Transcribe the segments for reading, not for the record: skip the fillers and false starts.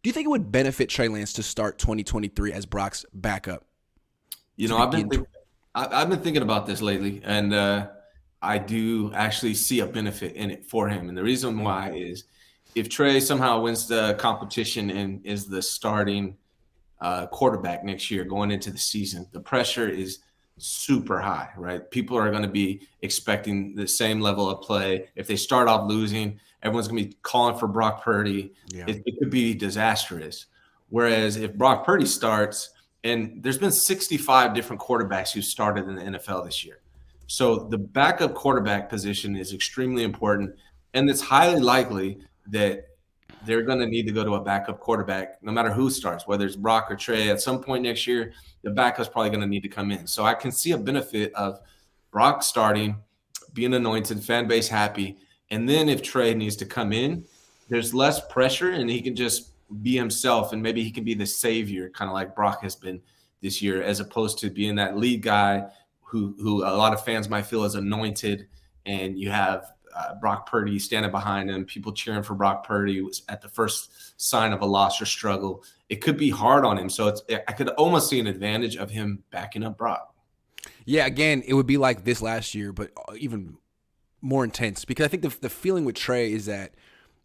Do you think it would benefit Trey Lance to start 2023 as Brock's backup? I've been thinking about this lately, and I do actually see a benefit in it for him. And the reason why is if Trey somehow wins the competition and is the starting quarterback next year going into the season, the pressure is super high, right? People are going to be expecting the same level of play. If they start off losing, everyone's going to be calling for Brock Purdy. Yeah. It could be disastrous. Whereas if Brock Purdy starts, and there's been 65 different quarterbacks who started in the NFL this year. So the backup quarterback position is extremely important. And it's highly likely that they're going to need to go to a backup quarterback no matter who starts, whether it's Brock or Trey. At some point next year, the backup's probably going to need to come in. So I can see a benefit of Brock starting, being anointed, fan base happy. And then if Trey needs to come in, there's less pressure and he can just be himself, and maybe he can be the savior, kind of like Brock has been this year, as opposed to being that lead guy who a lot of fans might feel is anointed, and you have Brock Purdy standing behind him, people cheering for Brock Purdy at the first sign of a loss or struggle. It could be hard on him. So I could almost see an advantage of him backing up Brock. Yeah, again, it would be like this last year, but even more intense, because I think the feeling with Trey is that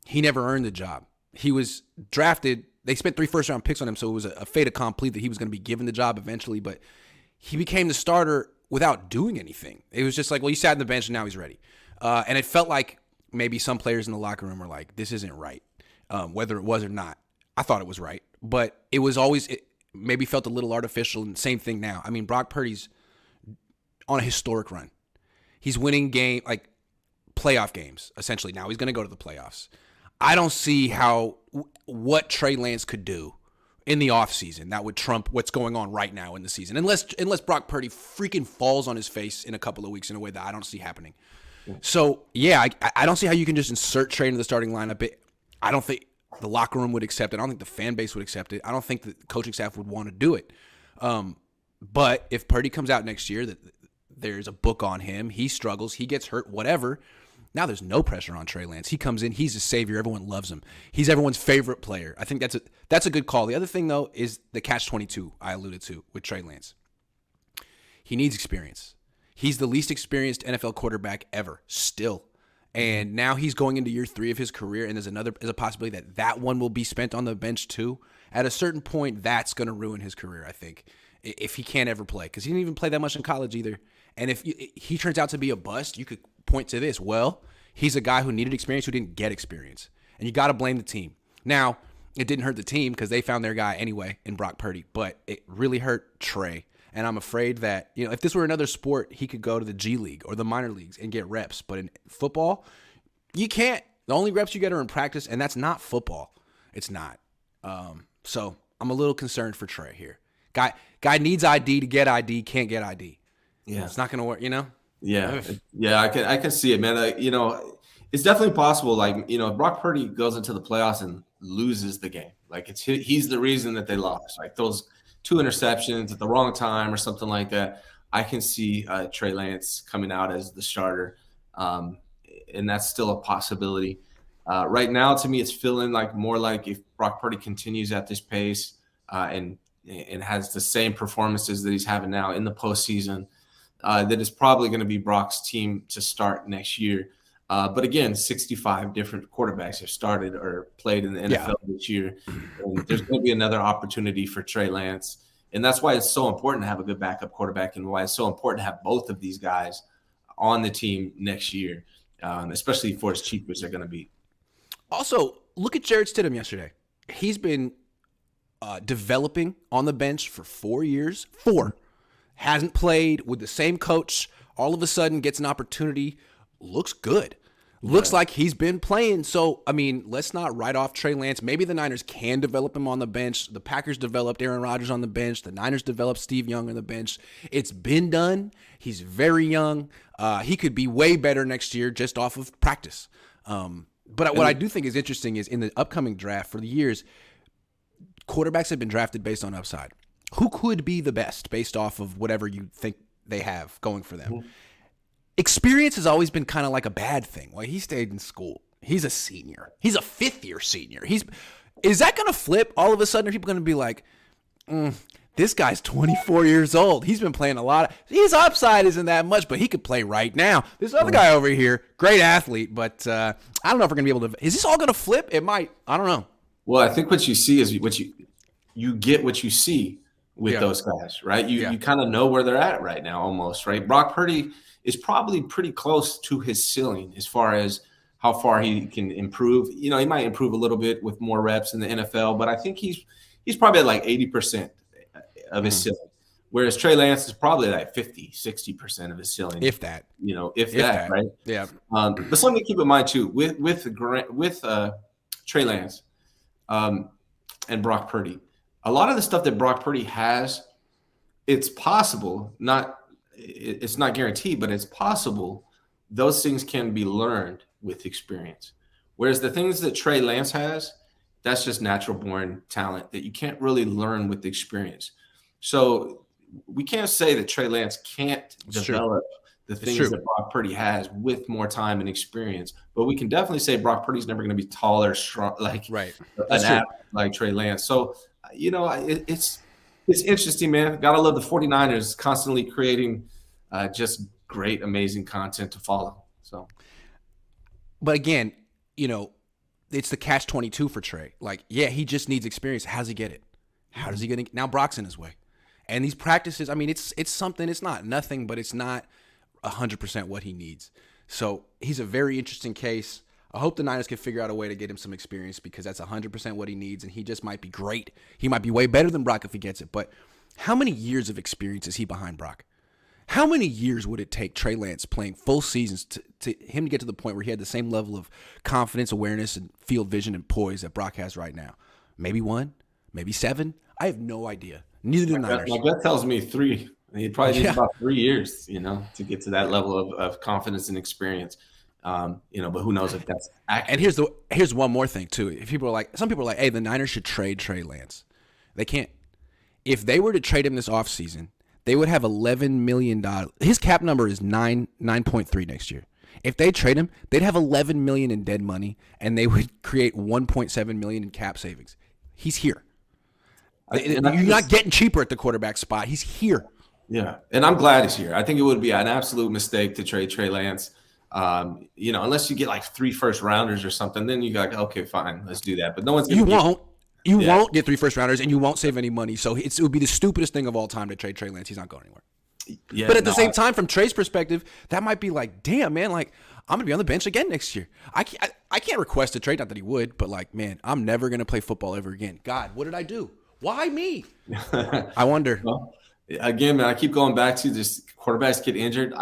he never earned the job. He was drafted. They spent 3 first-round picks on him, so it was a fait accompli that he was going to be given the job eventually, but he became the starter without doing anything. It was just like, well, he sat on the bench and now he's ready. And it felt like maybe some players in the locker room were like, this isn't right, whether it was or not. I thought it was right, but it was always, it maybe felt a little artificial, and same thing now. I mean, Brock Purdy's on a historic run. He's winning playoff games, essentially. Now he's going to go to the playoffs. I don't see what Trey Lance could do in the offseason that would trump what's going on right now in the season, unless Brock Purdy freaking falls on his face in a couple of weeks in a way that I don't see happening. So, yeah, I don't see how you can just insert Trey into the starting lineup. I don't think the locker room would accept it. I don't think the fan base would accept it. I don't think the coaching staff would want to do it. But if Purdy comes out next year, that there's a book on him, he struggles, he gets hurt, whatever. Now there's no pressure on Trey Lance. He comes in, he's a savior. Everyone loves him. He's everyone's favorite player. I think that's a good call. The other thing, though, is the catch-22 I alluded to with Trey Lance. He needs experience. He's the least experienced NFL quarterback ever, still. And now he's going into year 3 of his career, and there's a possibility that one will be spent on the bench too. At a certain point, that's going to ruin his career, I think, if he can't ever play, because he didn't even play that much in college either. And if he turns out to be a bust, you could point to this. Well, he's a guy who needed experience, who didn't get experience. And you got to blame the team. Now, it didn't hurt the team because they found their guy anyway in Brock Purdy, but it really hurt Trey. And I'm afraid that, if this were another sport, he could go to the G League or the minor leagues and get reps. But in football, you can't. The only reps you get are in practice, and that's not football. It's not. So I'm a little concerned for Trey here. Guy needs ID to get ID, can't get ID. Yeah. It's not going to work, Yeah, I can see it, man. It's definitely possible. If Brock Purdy goes into the playoffs and loses the game, he's the reason that they lost. Like those 2 interceptions at the wrong time or something like that. I can see Trey Lance coming out as the starter, and that's still a possibility. Right now, to me, it's feeling more like if Brock Purdy continues at this pace and has the same performances that he's having now in the postseason, that is probably going to be Brock's team to start next year. But again, 65 different quarterbacks have started or played in the NFL this year. And there's going to be another opportunity for Trey Lance. And that's why it's so important to have a good backup quarterback, and why it's so important to have both of these guys on the team next year, especially for as cheap as they're going to be. Also, look at Jarrett Stidham yesterday. He's been developing on the bench for 4 years. 4. Hasn't played with the same coach. All of a sudden gets an opportunity. Looks good. Looks like he's been playing. So, let's not write off Trey Lance. Maybe the Niners can develop him on the bench. The Packers developed Aaron Rodgers on the bench. The Niners developed Steve Young on the bench. It's been done. He's very young. He could be way better next year just off of practice. But what I do think is interesting is in the upcoming draft for the years, quarterbacks have been drafted based on upside. Who could be the best based off of whatever you think they have going for them? Mm-hmm. Experience has always been kind of like a bad thing. Well, he stayed in school. He's a senior. He's a 5th-year senior. Is that going to flip? All of a sudden, are people going to be like, this guy's 24 years old. He's been playing a lot. His upside isn't that much, but he could play right now. This other guy over here, great athlete, but I don't know if we're going to be able to. Is this all going to flip? It might. I don't know. Well, I think what you see is what you get what you see with those guys, right? You kind of know where they're at right now, almost, right? Brock Purdy is probably pretty close to his ceiling as far as how far he can improve. You know, he might improve a little bit with more reps in the NFL, but I think he's probably at like 80% of his ceiling. Whereas Trey Lance is probably like 50, 60% of his ceiling. If that. You know, if that, right? Yeah. But something to keep in mind too, with Trey Lance and Brock Purdy, a lot of the stuff that Brock Purdy has, it's possible, it's not guaranteed, but it's possible those things can be learned with experience. Whereas the things that Trey Lance has, that's just natural born talent that you can't really learn with experience. So we can't say that Trey Lance can't develop the things that Brock Purdy has with more time and experience, but we can definitely say Brock Purdy's never going to be taller, strong, like an athlete like Trey Lance. So, you know, it's interesting, man. Gotta love the 49ers constantly creating just great, amazing content to follow. So, but again, you know, it's the catch-22 for Trey. Like, yeah, he just needs experience. How does he get it? How does he get it? Now Brock's in his way. And these practices, I mean, it's something. It's not nothing, but it's not 100% what he needs. So he's a very interesting case. I hope the Niners can figure out a way to get him some experience because that's 100% what he needs, and he just might be great. He might be way better than Brock if he gets it. But how many years of experience is he behind Brock? How many years would it take Trey Lance playing full seasons to him to get to the point where he had the same level of confidence, awareness, and field vision and poise that Brock has right now? Maybe 1, maybe 7. I have no idea. Neither do the Niners. My gut tells me 3. He probably needs about 3 years, you know, to get to that level of confidence and experience. You know, but who knows if that's accurate. And here's one more thing too. If people are like, some people are like, hey, the Niners should trade Trey Lance. They can't. If they were to trade him this offseason, they would have $11 million. His cap number is 9.3 next year. If they trade him, they'd have $11 million in dead money, and they would create $1.7 million in cap savings. He's here. You're not getting cheaper at the quarterback spot. He's here. Yeah, and I'm glad he's here. I think it would be an absolute mistake to trade Trey Lance. You know, unless you get like 3 first-rounders or something, then you got, okay, fine, let's do that. But no one's going to. You won't get 3 first-rounders, and you won't save any money. So it would be the stupidest thing of all time to trade Trey Lance. He's not going anywhere. Yeah, but at the same time, from Trey's perspective, that might be like, damn, man, like I'm gonna be on the bench again next year. I can't request a trade, not that he would, but like, man, I'm never gonna play football ever again. God, what did I do? Why me? I wonder. Well, again, man, I keep going back to this. Quarterbacks get injured.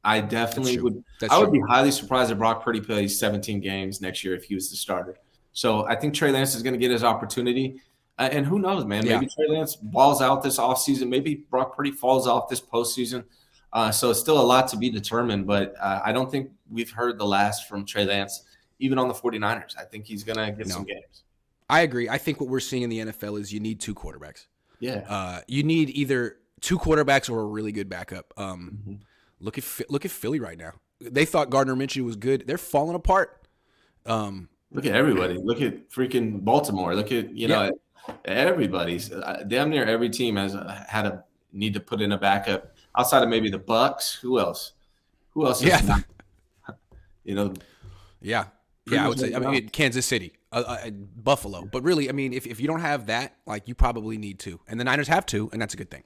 I definitely would. I would be highly surprised if Brock Purdy plays 17 games next year if he was the starter. So I think Trey Lance is going to get his opportunity. And who knows, man? Maybe Trey Lance balls out this offseason. Maybe Brock Purdy falls off this postseason. So it's still a lot to be determined. But I don't think we've heard the last from Trey Lance, even on the 49ers. I think he's going to get some games. I agree. I think what we're seeing in the NFL is you need 2 quarterbacks. Yeah. You need either 2 quarterbacks or a really good backup. Look at Philly right now. They thought Gardner Minshew was good. They're falling apart. Look at everybody. Look at freaking Baltimore. Look at, you know, everybody's damn near every team has had a need to put in a backup outside of maybe the Bucks. Who else? Is you know? Yeah. I would say, I mean, Kansas City, Buffalo. But really, I mean, if you don't have that, like you probably need 2. And the Niners have 2, and that's a good thing.